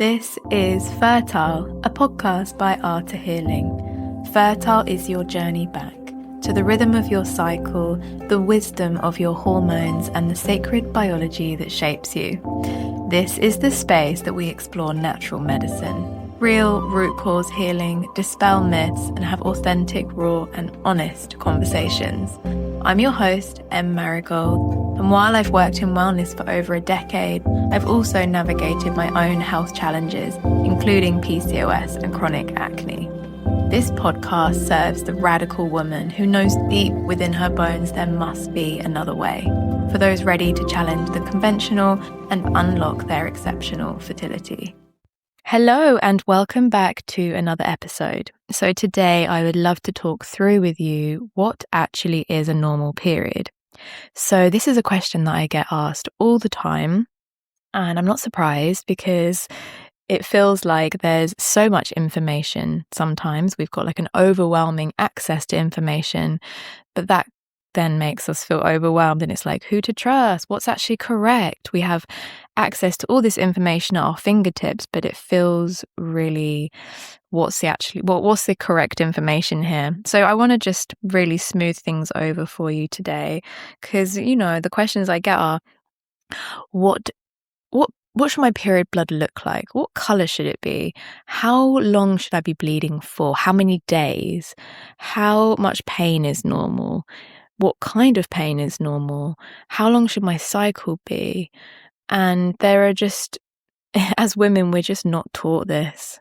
This is Fertile, a podcast by Art to Healing. Fertile is your journey back to the rhythm of your cycle, the wisdom of your hormones, and the sacred biology that shapes you. This is the space that we explore natural medicine, real root cause healing, dispel myths, and have authentic, raw, and honest conversations. I'm your host, Em Marigold, and while I've worked in wellness for over a decade, I've also navigated my own health challenges, including PCOS and chronic acne. This podcast serves the radical woman who knows deep within her bones there must be another way, for those ready to challenge the conventional and unlock their exceptional fertility. Hello and welcome back to another episode. So today I would love to talk through with you what actually is a normal period. So this is a question that I get asked all the time, and I'm not surprised because it feels like there's so much information. Sometimes we've got like an overwhelming access to information, but that then makes us feel overwhelmed, and it's like, who to trust? What's actually correct? We have access to all this information at our fingertips, but it feels really, what's the correct information here? So I want to just really smooth things over for you today, because the questions I get are, what should my period blood look like? What color should it be? How long should I be bleeding for? How many days? How much pain is normal? What kind of pain is normal? How long should my cycle be? And there are just, as women, we're just not taught this.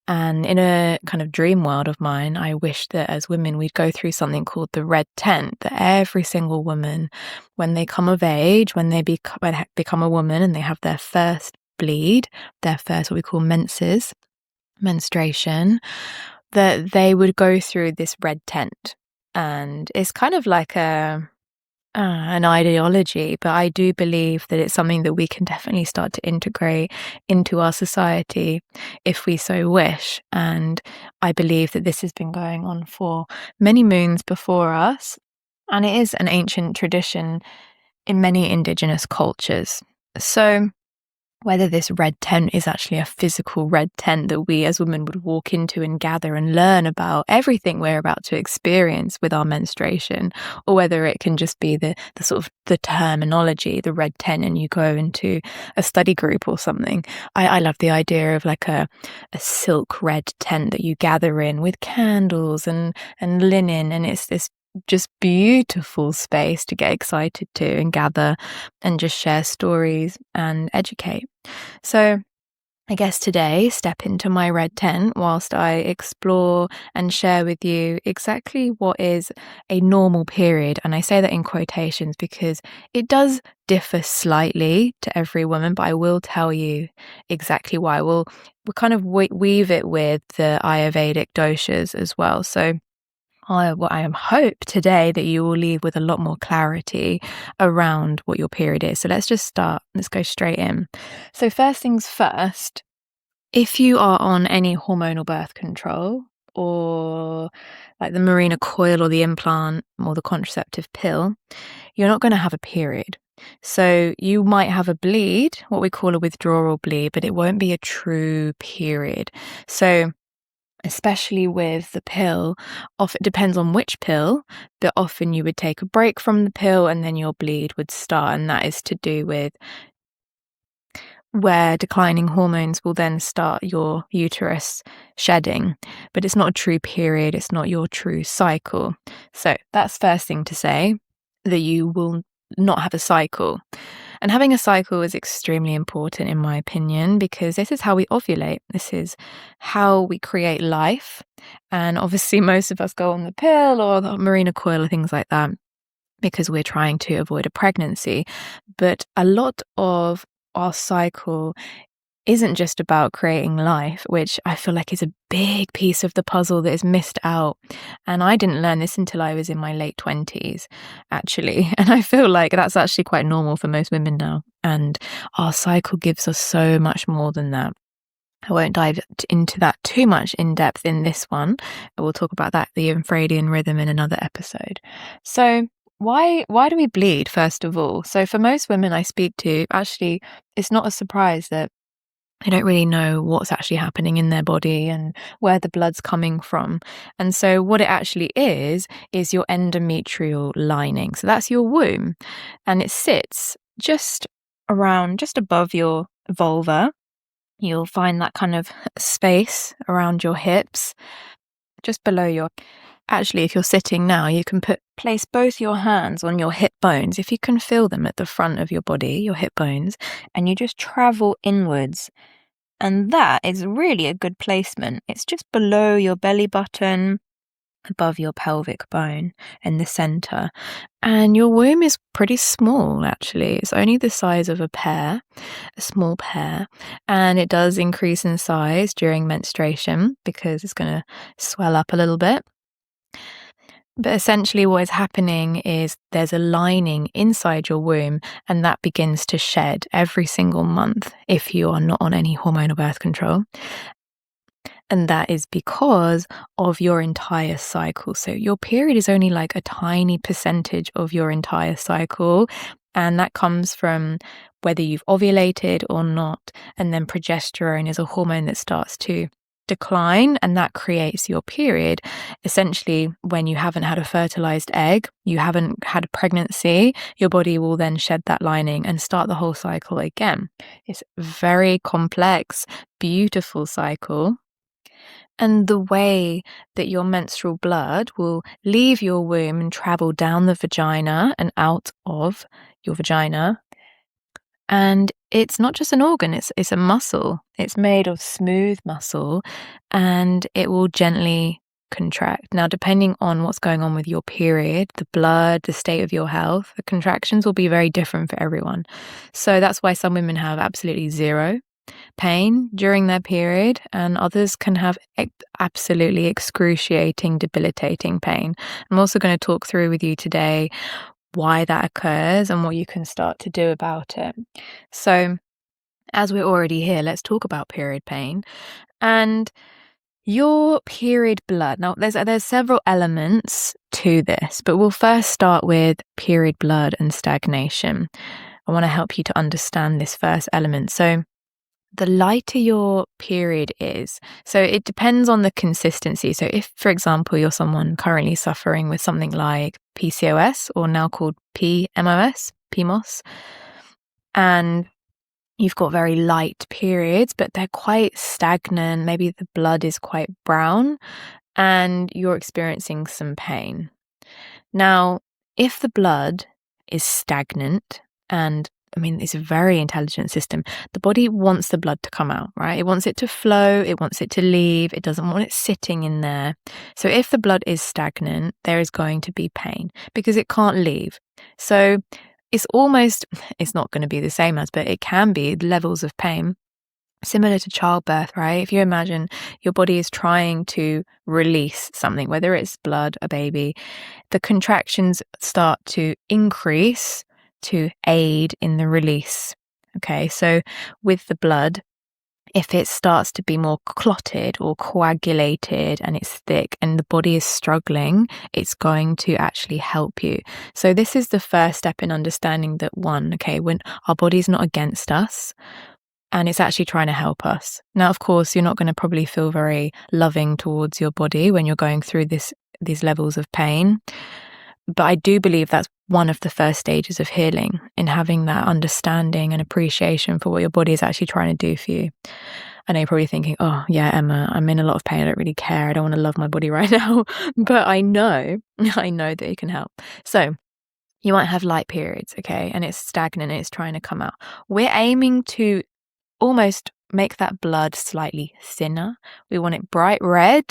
And in a kind of dream world of mine, I wish that as women, we'd go through something called the red tent, that every single woman, when they come of age, when they become a woman and they have their first bleed, their first what we call menstruation, that they would go through this red tent. And it's kind of like an ideology, but I do believe that it's something that we can definitely start to integrate into our society if we so wish. And I believe that this has been going on for many moons before us, and it is an ancient tradition in many indigenous cultures. So whether this red tent is actually a physical red tent that we as women would walk into and gather and learn about everything we're about to experience with our menstruation, or whether it can just be the sort of the terminology, the red tent, and you go into a study group or something. I love the idea of like a silk red tent that you gather in with candles and linen, and it's this just beautiful space to get excited to and gather and just share stories and educate. So I guess today, step into my red tent whilst I explore and share with you exactly what is a normal period. And I say that in quotations because it does differ slightly to every woman, but I will tell you exactly why. We'll kind of weave it with the Ayurvedic doshas as well. So I hope today that you will leave with a lot more clarity around what your period is. So let's just start. Let's go straight in. So first things first, if you are on any hormonal birth control or like the Mirena coil or the implant or the contraceptive pill, you're not going to have a period. So you might have a bleed, what we call a withdrawal bleed, but it won't be a true period. So especially with the pill, it depends on which pill, but often you would take a break from the pill and then your bleed would start, and that is to do with where declining hormones will then start your uterus shedding. But it's not a true period, it's not your true cycle. So that's first thing to say, that you will not have a cycle. And having a cycle is extremely important in my opinion, because this is how we ovulate. This is how we create life. And obviously most of us go on the pill or the Mirena coil or things like that because we're trying to avoid a pregnancy. But a lot of our cycle isn't just about creating life, which I feel like is a big piece of the puzzle that is missed out. And I didn't learn this until I was in my late 20s, actually. And I feel like that's actually quite normal for most women now. And our cycle gives us so much more than that. I won't dive into that too much in depth in this one. I will talk about that, the infradian rhythm, in another episode. So why do we bleed, first of all? So for most women I speak to, actually, it's not a surprise that They don't really know what's actually happening in their body and where the blood's coming from. And so what it actually is your endometrial lining. So that's your womb. And it sits just above your vulva. You'll find that kind of space around your hips, just below your... Actually, if you're sitting now, you can place both your hands on your hip bones, if you can feel them at the front of your body, your hip bones, and you just travel inwards. And that is really a good placement. It's just below your belly button, above your pelvic bone in the center. And your womb is pretty small, actually. It's only the size of a small pear. And it does increase in size during menstruation because it's going to swell up a little bit. But essentially what is happening is there's a lining inside your womb, and that begins to shed every single month if you are not on any hormonal birth control. And that is because of your entire cycle. So your period is only like a tiny percentage of your entire cycle. And that comes from whether you've ovulated or not. And then progesterone is a hormone that starts to decline, and that creates your period. Essentially, when you haven't had a fertilized egg, you haven't had a pregnancy, your body will then shed that lining and start the whole cycle again. It's a very complex, beautiful cycle. And the way that your menstrual blood will leave your womb and travel down the vagina and out of your vagina. And it's not just an organ, it's a muscle. It's made of smooth muscle, and it will gently contract. Now, depending on what's going on with your period, the blood, the state of your health, the contractions will be very different for everyone. So that's why some women have absolutely zero pain during their period, and others can have absolutely excruciating, debilitating pain. I'm also going to talk through with you today why that occurs and what you can start to do about it. So, as we're already here, let's talk about period pain and your period blood. Now, there's several elements to this, but we'll first start with period blood and stagnation. I want to help you to understand this first element. So, the lighter your period is, so it depends on the consistency. So if, for example, you're someone currently suffering with something like PCOS, or now called PMOS, and you've got very light periods, but they're quite stagnant, maybe the blood is quite brown, and you're experiencing some pain. Now, if the blood is stagnant, and it's a very intelligent system. The body wants the blood to come out, right? It wants it to flow. It wants it to leave. It doesn't want it sitting in there. So if the blood is stagnant, there is going to be pain because it can't leave. So it's not going to be the same as, but it can be levels of pain similar to childbirth, right? If you imagine your body is trying to release something, whether it's blood, a baby, the contractions start to increase to aid in the release. Okay, so with the blood, if it starts to be more clotted or coagulated and it's thick and the body is struggling, it's going to actually help you. So this is the first step in understanding that when our body's not against us and it's actually trying to help us. Now, of course, you're not going to probably feel very loving towards your body when you're going through these levels of pain. But I do believe that's one of the first stages of healing, in having that understanding and appreciation for what your body is actually trying to do for you. I know you're probably thinking, oh yeah, Emma, I'm in a lot of pain. I don't really care. I don't want to love my body right now. But I know that it can help. So you might have light periods, okay, and it's stagnant and it's trying to come out. We're aiming to almost make that blood slightly thinner. We want it bright red.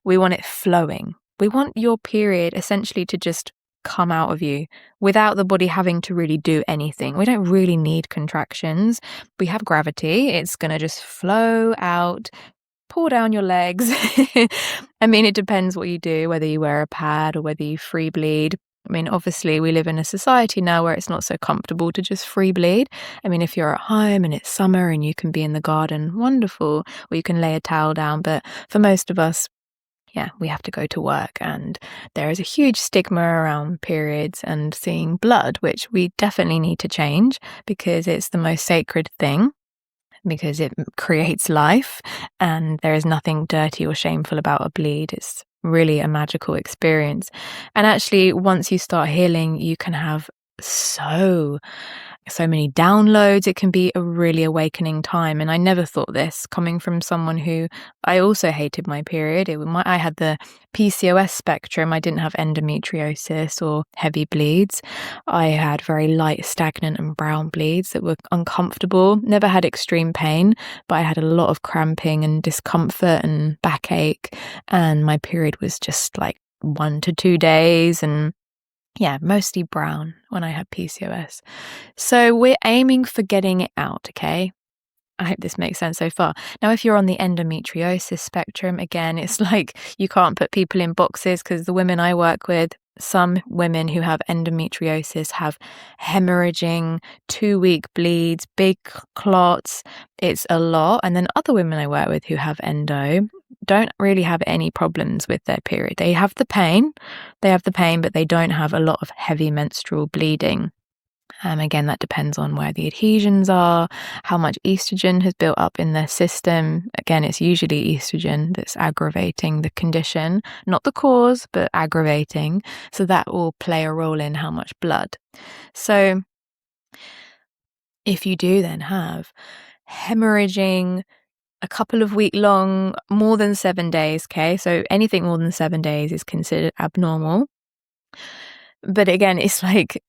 We want it flowing. We want your period essentially to just come out of you without the body having to really do anything. We don't really need contractions. We have gravity. It's going to just flow out, pull down your legs. It depends what you do, whether you wear a pad or whether you free bleed. Obviously, we live in a society now where it's not so comfortable to just free bleed. If you're at home and it's summer and you can be in the garden, wonderful, or you can lay a towel down. But for most of us, we have to go to work, and there is a huge stigma around periods and seeing blood, which we definitely need to change because it's the most sacred thing because it creates life, and there is nothing dirty or shameful about a bleed. It's really a magical experience. And actually, once you start healing, you can have so many downloads. It can be a really awakening time. And I never thought this, coming from someone who, I also hated my period. I had the PCOS spectrum. I didn't have endometriosis or heavy bleeds. I had very light, stagnant and brown bleeds that were uncomfortable. Never had extreme pain, but I had a lot of cramping and discomfort and backache. And my period was just like 1 to 2 days, and yeah, mostly brown when I had PCOS. So we're aiming for getting it out, okay? I hope this makes sense so far. Now, if you're on the endometriosis spectrum, again, it's like you can't put people in boxes, because the women I work with, some women who have endometriosis have hemorrhaging 2-week bleeds, big clots. It's a lot. And then other women I work with who have endo don't really have any problems with their period. They have the pain, but they don't have a lot of heavy menstrual bleeding. Again, that depends on where the adhesions are, how much estrogen has built up in their system. Again, it's usually estrogen that's aggravating the condition, not the cause, but aggravating. So that will play a role in how much blood. So if you do then have hemorrhaging, a couple of week long, more than 7 days, okay? So anything more than 7 days is considered abnormal. But again, it's like,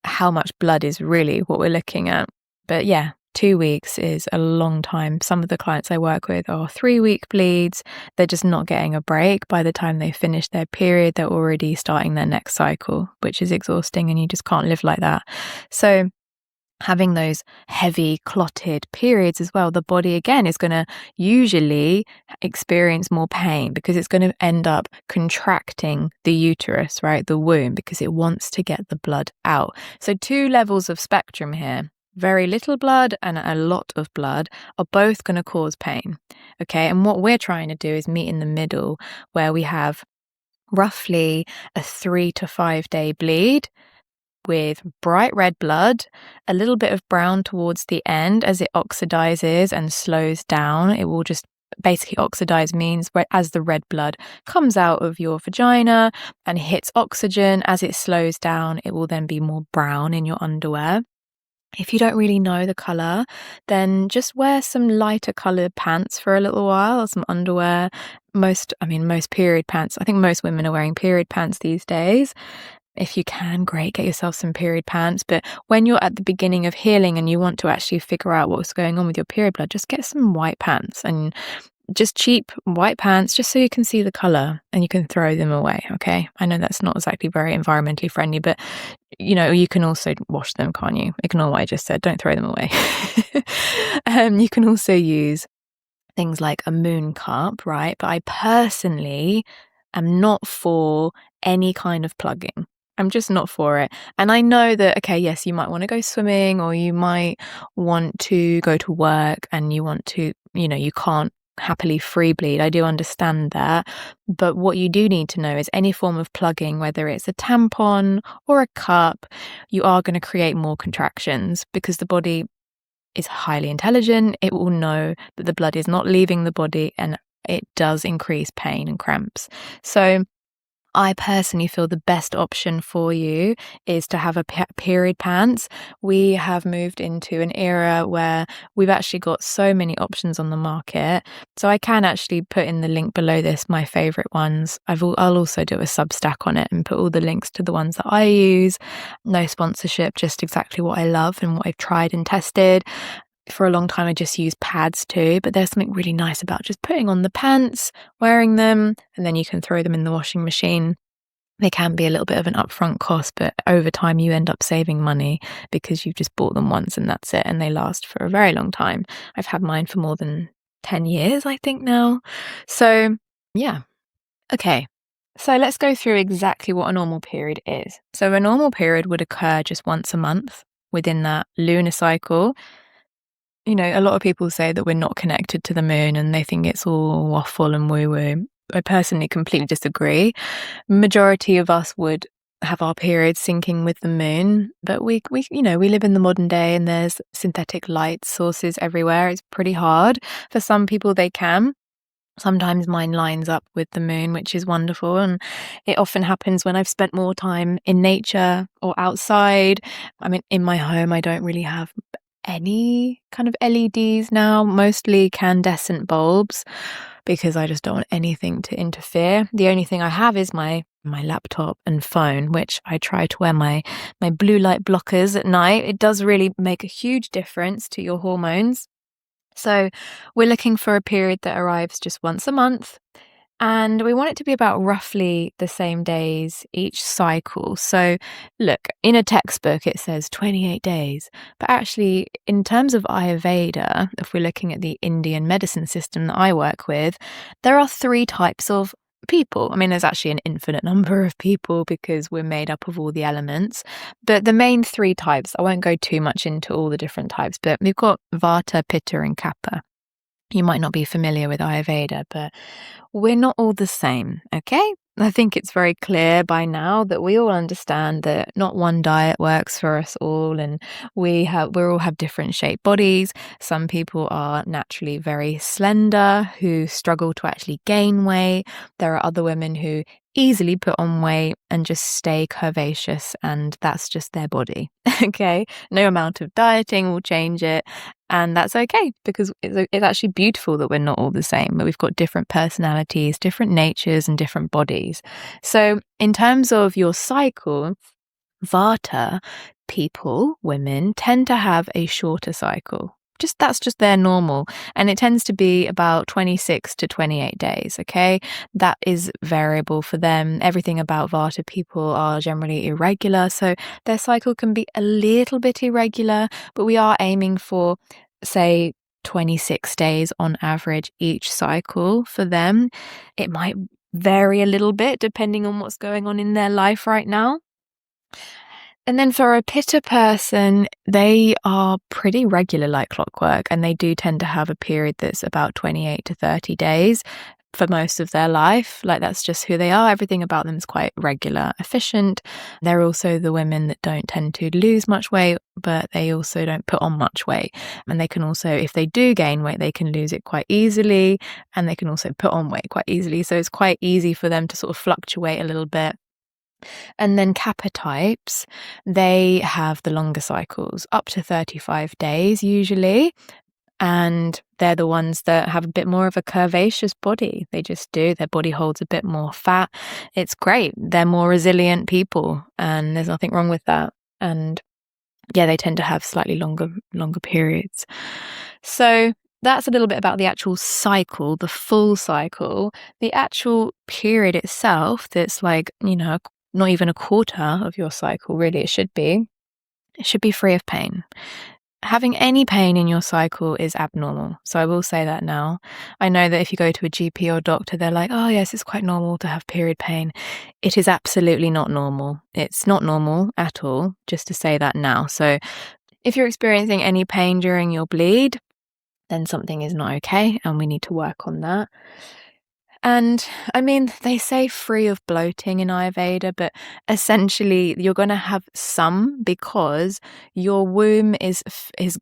how much blood is really what we're looking at. But yeah, 2 weeks is a long time. Some of the clients I work with are 3-week bleeds. They're just not getting a break. By the time they finish their period, they're already starting their next cycle, which is exhausting, and you just can't live like that. So having those heavy clotted periods as well, the body again is going to usually experience more pain, because it's going to end up contracting the uterus, right? The womb, because it wants to get the blood out. So 2 levels of spectrum here. Very little blood and a lot of blood are both going to cause pain. Okay. And what we're trying to do is meet in the middle, where we have roughly a 3 to 5 day bleed with bright red blood, a little bit of brown towards the end. As it oxidizes and slows down, it will just basically oxidize, means as the red blood comes out of your vagina and hits oxygen, as it slows down, it will then be more brown in your underwear. If you don't really know the color, then just wear some lighter colored pants for a little while, or some underwear. Most period pants. I think most women are wearing period pants these days. If you can, great, get yourself some period pants. But when you're at the beginning of healing and you want to actually figure out what's going on with your period blood, just get some white pants, and just cheap white pants, just so you can see the color and you can throw them away. Okay. I know that's not exactly very environmentally friendly, but you can also wash them, can't you? Ignore what I just said. Don't throw them away. You can also use things like a moon cup, right? But I personally am not for any kind of plugging. I'm just not for it. And I know that, okay, yes, you might want to go swimming, or you might want to go to work, and you want to, you can't happily free bleed. I do understand that. But what you do need to know is any form of plugging, whether it's a tampon or a cup, you are going to create more contractions, because the body is highly intelligent. It will know that the blood is not leaving the body, and it does increase pain and cramps. So I personally feel the best option for you is to have a period pants. We have moved into an era where we've actually got so many options on the market. So I can actually put in the link below this, my favorite ones. I'll also do a Substack on it and put all the links to the ones that I use. No sponsorship, just exactly what I love and what I've tried and tested. For a long time, I just used pads too, but there's something really nice about just putting on the pants, wearing them, and then you can throw them in the washing machine. They can be a little bit of an upfront cost, but over time you end up saving money, because you've just bought them once and that's it, and they last for a very long time. I've had mine for more than 10 years, I think now. So yeah. Okay. So let's go through exactly what a normal period is. So a normal period would occur just once a month within that lunar cycle. A lot of people say that we're not connected to the moon, and they think it's all waffle and woo-woo. I personally completely disagree. Majority of us would have our periods syncing with the moon, but we live in the modern day and there's synthetic light sources everywhere. It's pretty hard. For some people they can. Sometimes mine lines up with the moon, which is wonderful. And it often happens when I've spent more time in nature or outside. I mean, in my home, I don't really have any kind of LEDs now, mostly incandescent bulbs, because I just don't want anything to interfere. The only thing I have is my laptop and phone, which I try to wear my blue light blockers at night. It does really make a huge difference to your hormones. So we're looking for a period that arrives just once a month, and we want it to be about roughly the same days each cycle. So look, in a textbook it says 28 days, but actually in terms of Ayurveda, if we're looking at the Indian medicine system that I work with, there are 3 types of people. I mean, there's actually an infinite number of people because we're made up of all the elements. But the main 3 types, I won't go too much into all the different types, but we've got Vata, Pitta, and Kapha. You might not be familiar with Ayurveda, but we're not all the same, okay? I think it's very clear by now that we all understand that not one diet works for us all, and we all have different shaped bodies. Some people are naturally very slender who struggle to actually gain weight. There are other women who easily put on weight and just stay curvaceous, and that's just their body. Okay, no amount of dieting will change it, and that's okay because it's actually beautiful that we're not all the same, but we've got different personalities, different natures, and different bodies. So in terms of your cycle, Vata people, women, tend to have a shorter cycle. That's just their normal, and it tends to be about 26 to 28 days, okay? That is variable for them. Everything about Vata people are generally irregular, so their cycle can be a little bit irregular, but we are aiming for, say, 26 days on average each cycle for them. It might vary a little bit depending on what's going on in their life right now. And then for a Pitta person, they are pretty regular like clockwork, and they do tend to have a period that's about 28 to 30 days for most of their life. Like, that's just who they are. Everything about them is quite regular, efficient. They're also the women that don't tend to lose much weight, but they also don't put on much weight. And they can also, if they do gain weight, they can lose it quite easily, and they can also put on weight quite easily. So it's quite easy for them to sort of fluctuate a little bit. And then Kapha types, they have the longer cycles, up to 35 days usually. And they're the ones that have a bit more of a curvaceous body. They just do. Their body holds a bit more fat. It's great. They're more resilient people, and there's nothing wrong with that. And yeah, they tend to have slightly longer periods. So that's a little bit about the actual cycle, the full cycle. The actual period itself, that's like, not even a quarter of your cycle, really, it should be free of pain. Having any pain in your cycle is abnormal. So I will say that now. I know that if you go to a GP or doctor, they're like, oh yes, it's quite normal to have period pain. It is absolutely not normal. It's not normal at all, just to say that now. So if you're experiencing any pain during your bleed, then something is not okay, and we need to work on that. And I mean, they say free of bloating in Ayurveda, but essentially you're going to have some, because your womb is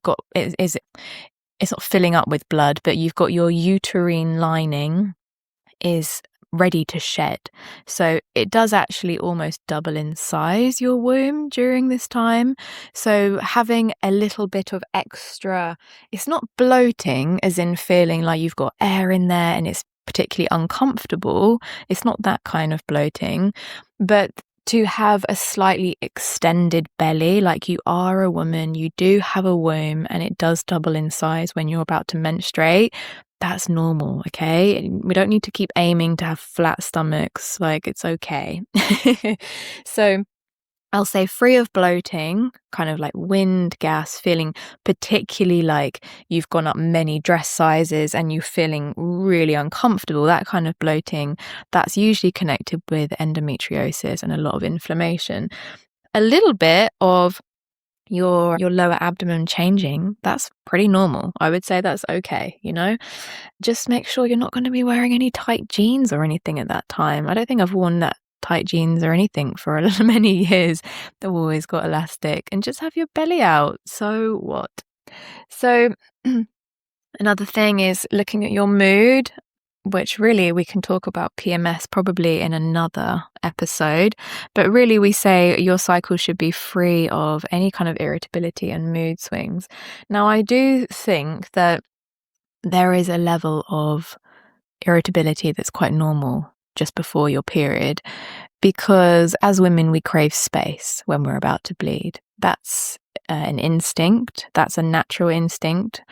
not filling up with blood, but you've got your uterine lining is ready to shed. So it does actually almost double in size, your womb, during this time. So having a little bit of extra, it's not bloating as in feeling like you've got air in there and it's particularly uncomfortable. It's not that kind of bloating, but to have a slightly extended belly, like you are a woman, you do have a womb, and it does double in size when you're about to menstruate. That's normal, okay? We don't need to keep aiming to have flat stomachs. Like, it's okay. So I'll say free of bloating, kind of like wind, gas, feeling particularly like you've gone up many dress sizes and you're feeling really uncomfortable, that kind of bloating, that's usually connected with endometriosis and a lot of inflammation. A little bit of your lower abdomen changing, that's pretty normal. I would say that's okay, Just make sure you're not going to be wearing any tight jeans or anything at that time. I don't think I've worn that tight jeans or anything for many years. They've always got elastic, and just have your belly out. So what? So another thing is looking at your mood, which really we can talk about PMS probably in another episode. But really we say your cycle should be free of any kind of irritability and mood swings. Now, I do think that there is a level of irritability that's quite normal just before your period, because as women, we crave space when we're about to bleed. That's an instinct. That's a natural instinct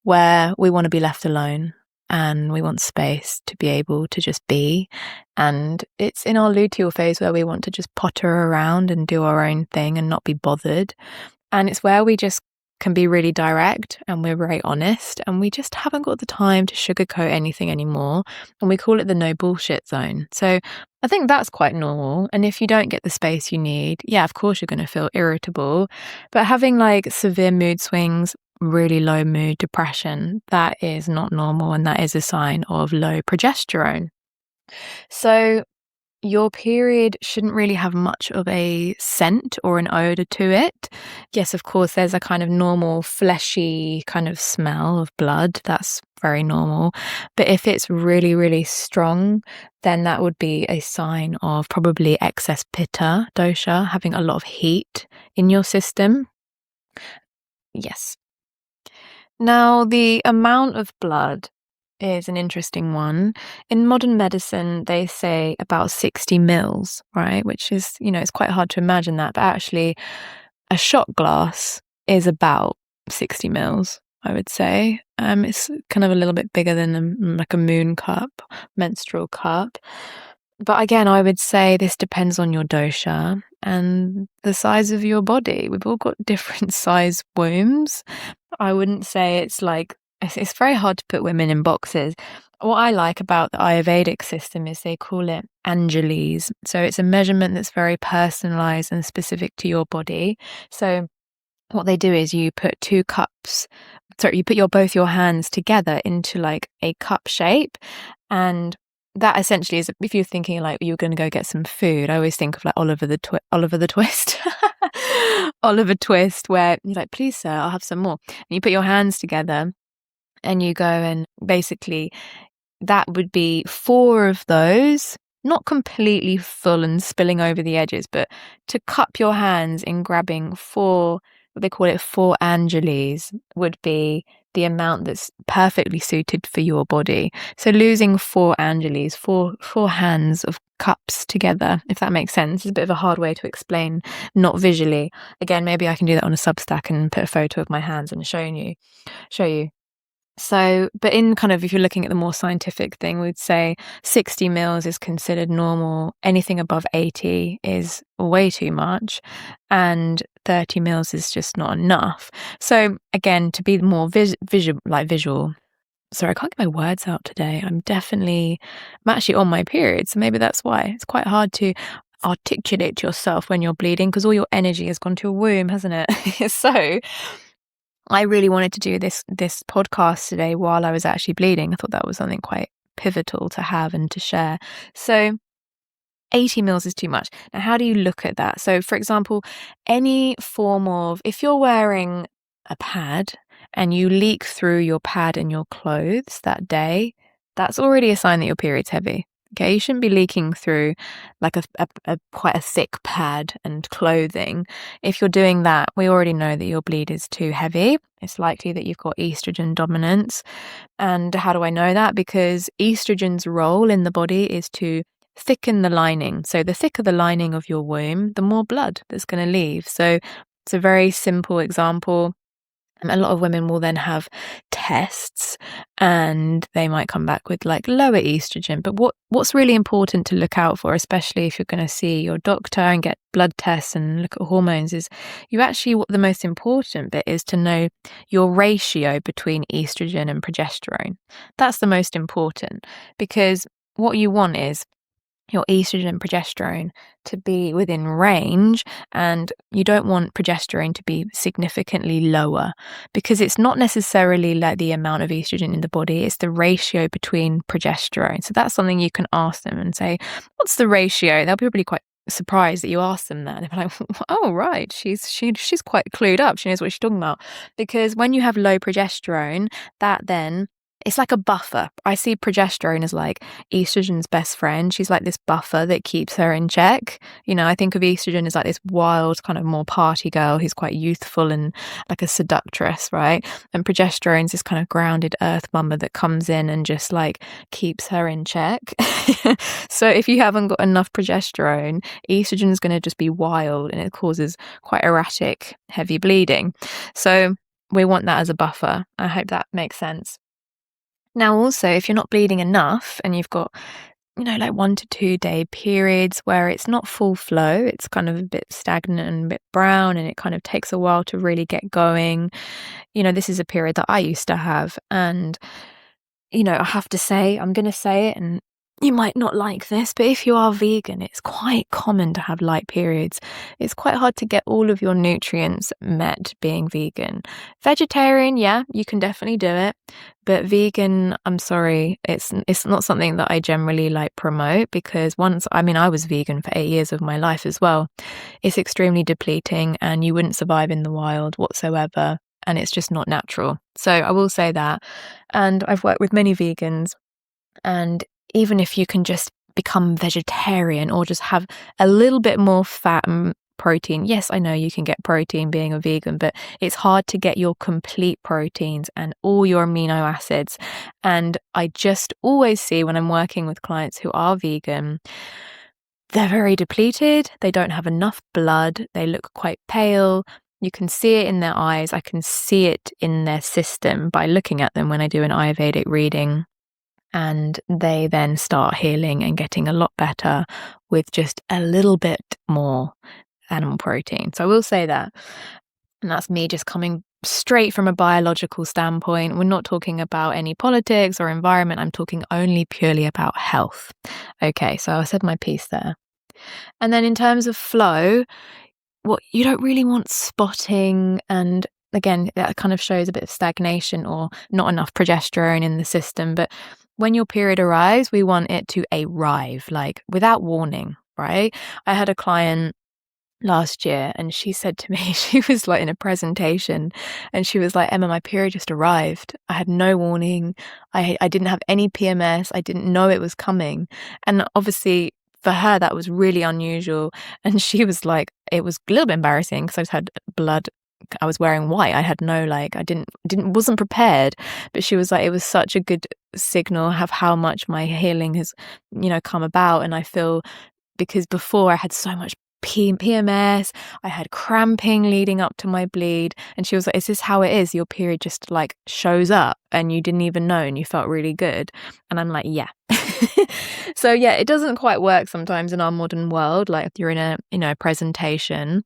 where we want to be left alone and we want space to be able to just be. And it's in our luteal phase where we want to just potter around and do our own thing and not be bothered. And it's where we just can be really direct and we're very honest, and we just haven't got the time to sugarcoat anything anymore, and we call it the no bullshit zone. So I think that's quite normal. And if you don't get the space you need, yeah, of course you're going to feel irritable. But having like severe mood swings, really low mood, depression, that is not normal, and that is a sign of low progesterone. So your period shouldn't really have much of a scent or an odor to it. Yes, of course, there's a kind of normal fleshy kind of smell of blood. That's very normal. But if it's really, really strong, then that would be a sign of probably excess Pitta, dosha, having a lot of heat in your system. Yes. Now, the amount of blood is an interesting one. In modern medicine, they say about 60 mils, right? Which is, it's quite hard to imagine that. But actually, a shot glass is about 60 mils, I would say. It's kind of a little bit bigger than like a moon cup, menstrual cup. But again, I would say this depends on your dosha and the size of your body. We've all got different size wombs. I wouldn't say it's very hard to put women in boxes. What I like about the Ayurvedic system is they call it Angelis. So it's a measurement that's very personalized and specific to your body. So what they do is you put both your hands together into like a cup shape, and that essentially is, if you're thinking like you're going to go get some food, I always think of like Oliver the Twist. Oliver Twist, where you're like, please sir, I'll have some more. And you put your hands together and you go, and basically that would be 4 of those, not completely full and spilling over the edges, but to cup your hands in grabbing 4, what they call it 4 Angelis, would be the amount that's perfectly suited for your body. So losing 4 Angelis, four hands of cups together, if that makes sense. It's a bit of a hard way to explain, not visually. Again, maybe I can do that on a Substack and put a photo of my hands and show you. So, but in kind of, if you're looking at the more scientific thing, we'd say 60 mils is considered normal. Anything above 80 is way too much, and 30 mils is just not enough. So again, to be more visual. Sorry, I can't get my words out today. I'm actually on my period, so maybe that's why. It's quite hard to articulate to yourself when you're bleeding, because all your energy has gone to your womb, hasn't it? So I really wanted to do this podcast today while I was actually bleeding. I thought that was something quite pivotal to have and to share. So 80 mils is too much. Now, how do you look at that? So, for example, any form of, if you're wearing a pad and you leak through your pad and your clothes that day, that's already a sign that your period's heavy. Okay, you shouldn't be leaking through like a quite a thick pad and clothing. If you're doing that, we already know that your bleed is too heavy. It's likely that you've got estrogen dominance. And how do I know that? Because estrogen's role in the body is to thicken the lining. So the thicker the lining of your womb, the more blood that's going to leave. So it's a very simple example. A lot of women will then have tests and they might come back with like lower estrogen. But what's really important to look out for, especially if you're going to see your doctor and get blood tests and look at hormones, is what the most important bit is to know your ratio between estrogen and progesterone. That's the most important, because what you want is, your estrogen and progesterone to be within range, and you don't want progesterone to be significantly lower, because it's not necessarily like the amount of estrogen in the body, it's the ratio between progesterone. So that's something you can ask them and say, what's the ratio? They'll be really quite surprised that you asked them that. They're like, oh right, she's quite clued up, she knows what she's talking about. Because when you have low progesterone, that then it's like a buffer. I see progesterone as like estrogen's best friend. She's like this buffer that keeps her in check. I think of estrogen as like this wild kind of more party girl who's quite youthful and like a seductress, right? And progesterone's this kind of grounded earth mama that comes in and just like keeps her in check. So if you haven't got enough progesterone, estrogen is going to just be wild, and it causes quite erratic, heavy bleeding. So we want that as a buffer. I hope that makes sense. Now, also, if you're not bleeding enough and you've got, like 1 to 2 day periods where it's not full flow, it's kind of a bit stagnant and a bit brown, and it kind of takes a while to really get going. This is a period that I used to have. And, I have to say, I'm going to say it, and you might not like this, but if you are vegan, it's quite common to have light periods. It's quite hard to get all of your nutrients met being vegan. Vegetarian, yeah, you can definitely do it. But vegan, I'm sorry, it's not something that I generally like promote, because I was vegan for 8 years of my life as well. It's extremely depleting, and you wouldn't survive in the wild whatsoever. And it's just not natural. So I will say that. And I've worked with many vegans, and even if you can just become vegetarian or just have a little bit more fat and protein. Yes, I know you can get protein being a vegan, but it's hard to get your complete proteins and all your amino acids. And I just always see when I'm working with clients who are vegan, they're very depleted. They don't have enough blood. They look quite pale. You can see it in their eyes. I can see it in their system by looking at them when I do an Ayurvedic reading. And they then start healing and getting a lot better with just a little bit more animal protein. So I will say that. And that's me just coming straight from a biological standpoint. We're not talking about any politics or environment. I'm talking only purely about health. Okay, so I said my piece there. And then in terms of flow, you don't really want spotting, and again, that kind of shows a bit of stagnation or not enough progesterone in the system. But when your period arrives, we want it to arrive, like without warning, right? I had a client last year, and she said to me, she was like in a presentation, and she was like, Emma, my period just arrived. I had no warning. I didn't have any PMS. I didn't know it was coming. And obviously for her, that was really unusual. And she was like, it was a little bit embarrassing because I just had blood. I was wearing white. I had no, wasn't prepared. But she was like, it was such a good signal of how much my healing has, come about. And I feel, because before I had so much PMS, I had cramping leading up to my bleed. And she was like, is this how it is? Your period just like shows up and you didn't even know and you felt really good. And I'm like, yeah. So yeah, it doesn't quite work sometimes in our modern world, like if you're in a presentation.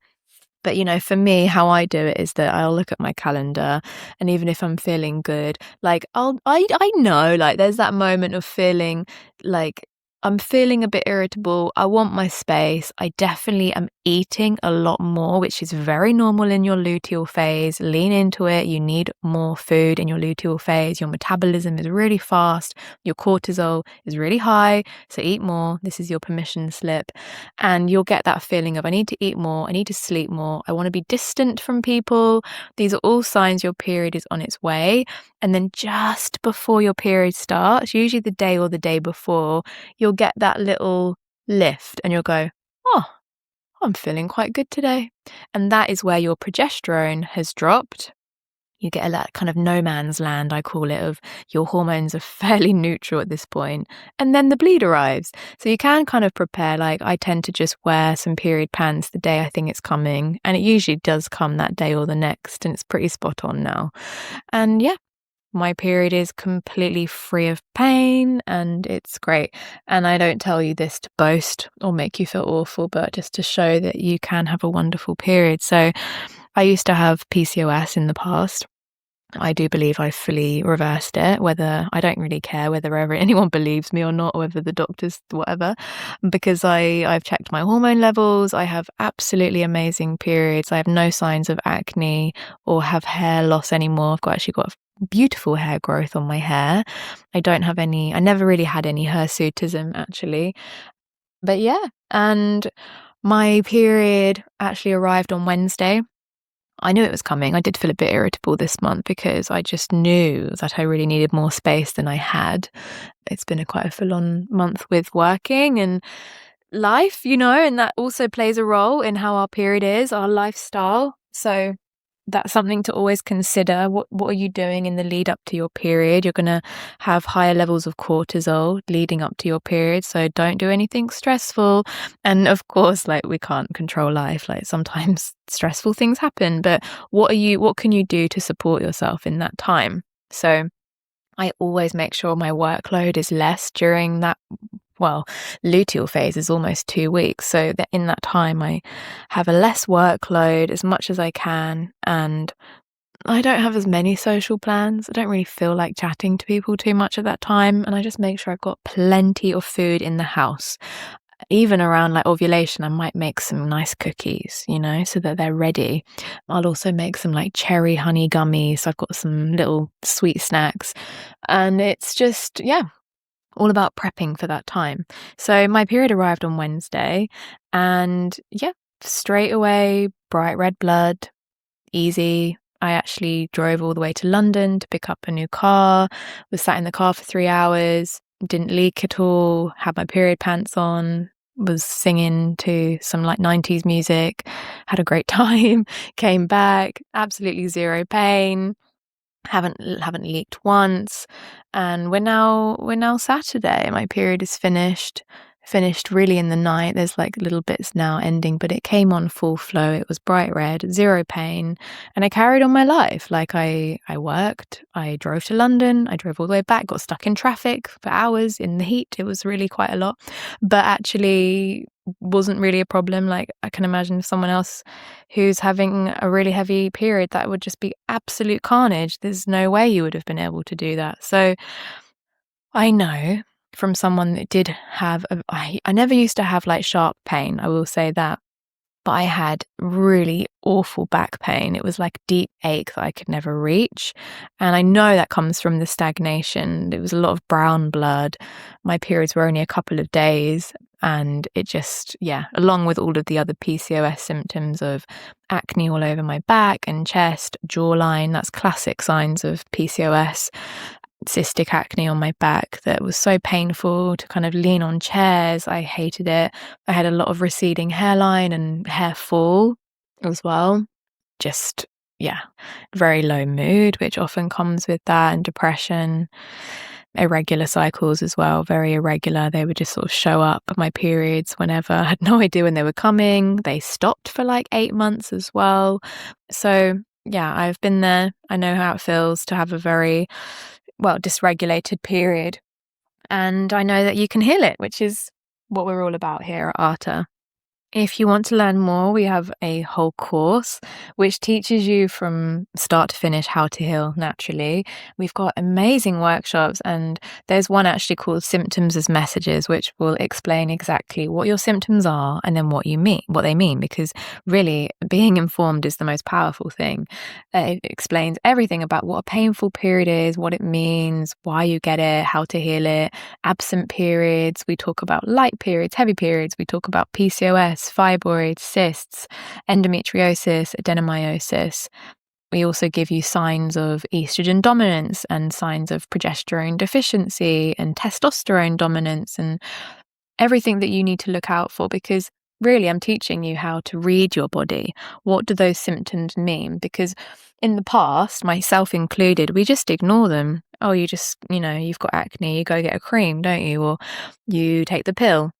But, for me, how I do it is that I'll look at my calendar, and even if I'm feeling good, like I know, like there's that moment of feeling like I'm feeling a bit irritable. I want my space. I definitely am eating a lot more, which is very normal in your luteal phase. Lean into it. You need more food in your luteal phase. Your metabolism is really fast. Your cortisol is really high. So eat more. This is your permission slip. And you'll get that feeling of I need to eat more. I need to sleep more. I want to be distant from people. These are all signs your period is on its way. And then just before your period starts, usually the day or the day before, you'll get that little lift and you'll go, oh, I'm feeling quite good today. And that is where your progesterone has dropped. You get that kind of no man's land, I call it, of your hormones are fairly neutral at this point. And then the bleed arrives. So you can kind of prepare, like I tend to just wear some period pants the day I think it's coming. And it usually does come that day or the next. And it's pretty spot on now. And yeah, my period is completely free of pain and it's great. And I don't tell you this to boast or make you feel awful, but just to show that you can have a wonderful period. So I used to have PCOS in the past, I do believe I fully reversed it, whether I don't really care whether ever anyone believes me or not, whether the doctors, whatever, because I've checked my hormone levels. I have absolutely amazing periods. I have no signs of acne or have hair loss anymore. Actually got beautiful hair growth on my hair. I never really had any hirsutism actually. But yeah, and my period actually arrived on Wednesday. I knew it was coming. I did feel a bit irritable this month because I just knew that I really needed more space than I had. It's been quite a full-on month with working and life, and that also plays a role in how our period is, our lifestyle. So that's something to always consider. What are you doing in the lead up to your period? You're going to have higher levels of cortisol leading up to your period, so don't do anything stressful. And of course, we can't control life. Sometimes stressful things happen, but what can you do to support yourself in that time? So I always make sure my workload is less during that. Luteal phase is almost 2 weeks. So that in that time, I have a less workload as much as I can. And I don't have as many social plans. I don't really feel like chatting to people too much at that time. And I just make sure I've got plenty of food in the house. Even around ovulation, I might make some nice cookies, so that they're ready. I'll also make some cherry honey gummies. So I've got some little sweet snacks. And it's just, all about prepping for that time. So my period arrived on Wednesday and straight away, bright red blood, easy. I actually drove all the way to London to pick up a new car, was sat in the car for 3 hours, didn't leak at all, had my period pants on, was singing to some 90s music, had a great time, came back, absolutely zero pain. Haven't leaked once, and we're now Saturday. My period is finished really in the night. There's little bits now ending, but it came on full flow. It was bright red, zero pain, and I carried on my life. I worked, I drove to London, I drove all the way back, got stuck in traffic for hours in the heat. It was really quite a lot, but actually wasn't really a problem. I can imagine someone else who's having a really heavy period, that would just be absolute carnage. There's no way you would have been able to do that. So I know from someone that did have I never used to have sharp pain, I will say that, but I had really awful back pain. It was deep ache that I could never reach. And I know that comes from the stagnation. There was a lot of brown blood. My periods were only a couple of days. And it just, along with all of the other PCOS symptoms of acne all over my back and chest, jawline, that's classic signs of PCOS, cystic acne on my back that was so painful to kind of lean on chairs. I hated it. I had a lot of receding hairline and hair fall as well. Just, very low mood, which often comes with that, and depression. Irregular cycles as well, very irregular. They would just sort of show up, my periods, whenever. I had no idea when they were coming. They stopped for 8 months as well. So I've been there. I know how it feels to have a very dysregulated period, and I know that you can heal it, which is what we're all about here at Arta. If you want to learn more, we have a whole course which teaches you from start to finish how to heal naturally. We've got amazing workshops, and there's one actually called Symptoms as Messages, which will explain exactly what your symptoms are and then what they mean, because really being informed is the most powerful thing. It explains everything about what a painful period is, what it means, why you get it, how to heal it, absent periods. We talk about light periods, heavy periods. We talk about PCOS, fibroids, cysts, endometriosis, adenomyosis. We also give you signs of estrogen dominance and signs of progesterone deficiency and testosterone dominance and everything that you need to look out for, because really I'm teaching you how to read your body. What do those symptoms mean? Because in the past, myself included, we just ignore them. Oh, you just, you've got acne, you go get a cream, don't you? Or you take the pill,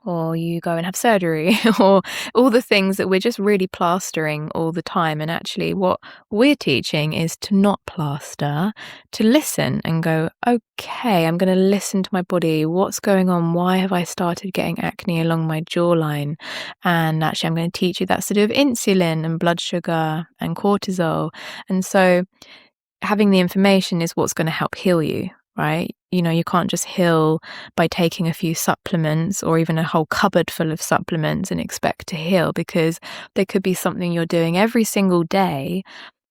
or you go and have surgery, or all the things that we're just really plastering all the time. And actually what we're teaching is to not plaster, to listen and go, okay, I'm going to listen to my body. What's going on? Why have I started getting acne along my jawline? And actually I'm going to teach you that's to do with insulin and blood sugar and cortisol. And so having the information is what's going to help heal you, right? You can't just heal by taking a few supplements or even a whole cupboard full of supplements and expect to heal, because there could be something you're doing every single day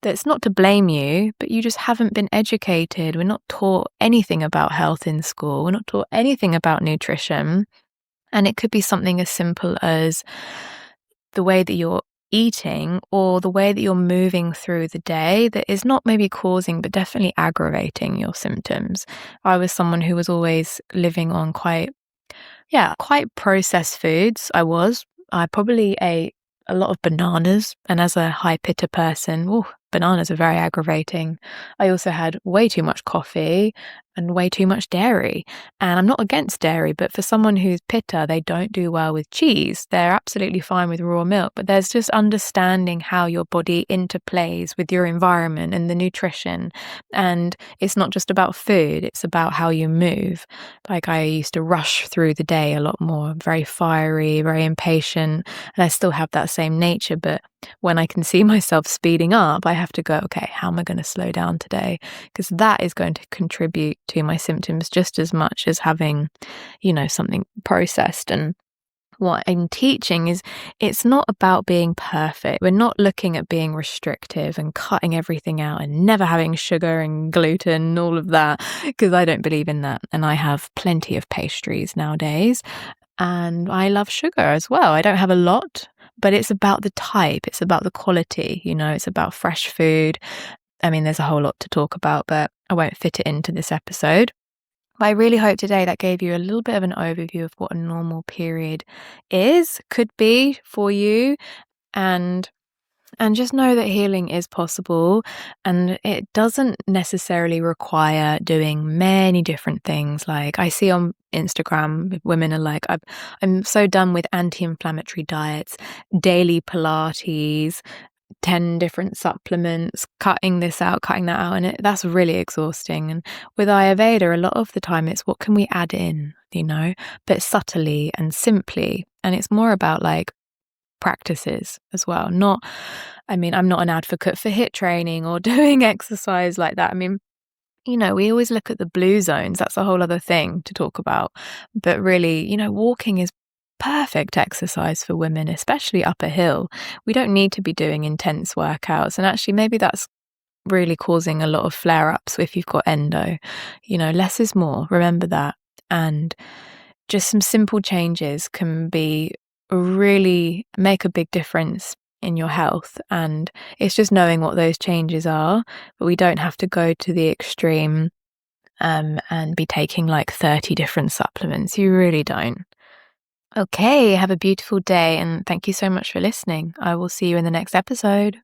that's not to blame you, but you just haven't been educated. We're not taught anything about health in school. We're not taught anything about nutrition. And it could be something as simple as the way that you're eating or the way that you're moving through the day that is not maybe causing but definitely aggravating your symptoms. I was someone who was always living on quite processed foods. I probably ate a lot of bananas, and as a high Pitta person, bananas are very aggravating. I also had way too much coffee and way too much dairy. And I'm not against dairy, but for someone who's Pitta, they don't do well with cheese. They're absolutely fine with raw milk, but there's just understanding how your body interplays with your environment and the nutrition. And it's not just about food, it's about how you move. Like, I used to rush through the day a lot more, very fiery, very impatient, and I still have that same nature, but when I can see myself speeding up, I have to go, okay, how am I going to slow down today? Because that is going to contribute to my symptoms just as much as having, something processed. And what I'm teaching is it's not about being perfect. We're not looking at being restrictive and cutting everything out and never having sugar and gluten and all of that, because I don't believe in that. And I have plenty of pastries nowadays. And I love sugar as well. I don't have a lot, but it's about the type. It's about the quality. It's about fresh food. I mean, there's a whole lot to talk about, but I won't fit it into this episode. But I really hope today that gave you a little bit of an overview of what a normal period could be for you. And just know that healing is possible, and it doesn't necessarily require doing many different things. Like, I see on Instagram, women are like, I'm so done with anti-inflammatory diets, daily Pilates, 10 different supplements, cutting this out, cutting that out, and that's really exhausting. And with Ayurveda, a lot of the time it's what can we add in, but subtly and simply. And it's more about like practices as well. I'm not an advocate for HIIT training or doing exercise like that. I mean, we always look at the blue zones. That's a whole other thing to talk about. But really, walking is perfect exercise for women, especially up a hill. We don't need to be doing intense workouts. And actually, maybe that's really causing a lot of flare-ups if you've got endo. Less is more. Remember that. And just some simple changes can really make a big difference in your health. And it's just knowing what those changes are, but we don't have to go to the extreme and be taking like 30 different supplements. You really don't. Okay, have a beautiful day, and thank you so much for listening. I will see you in the next episode.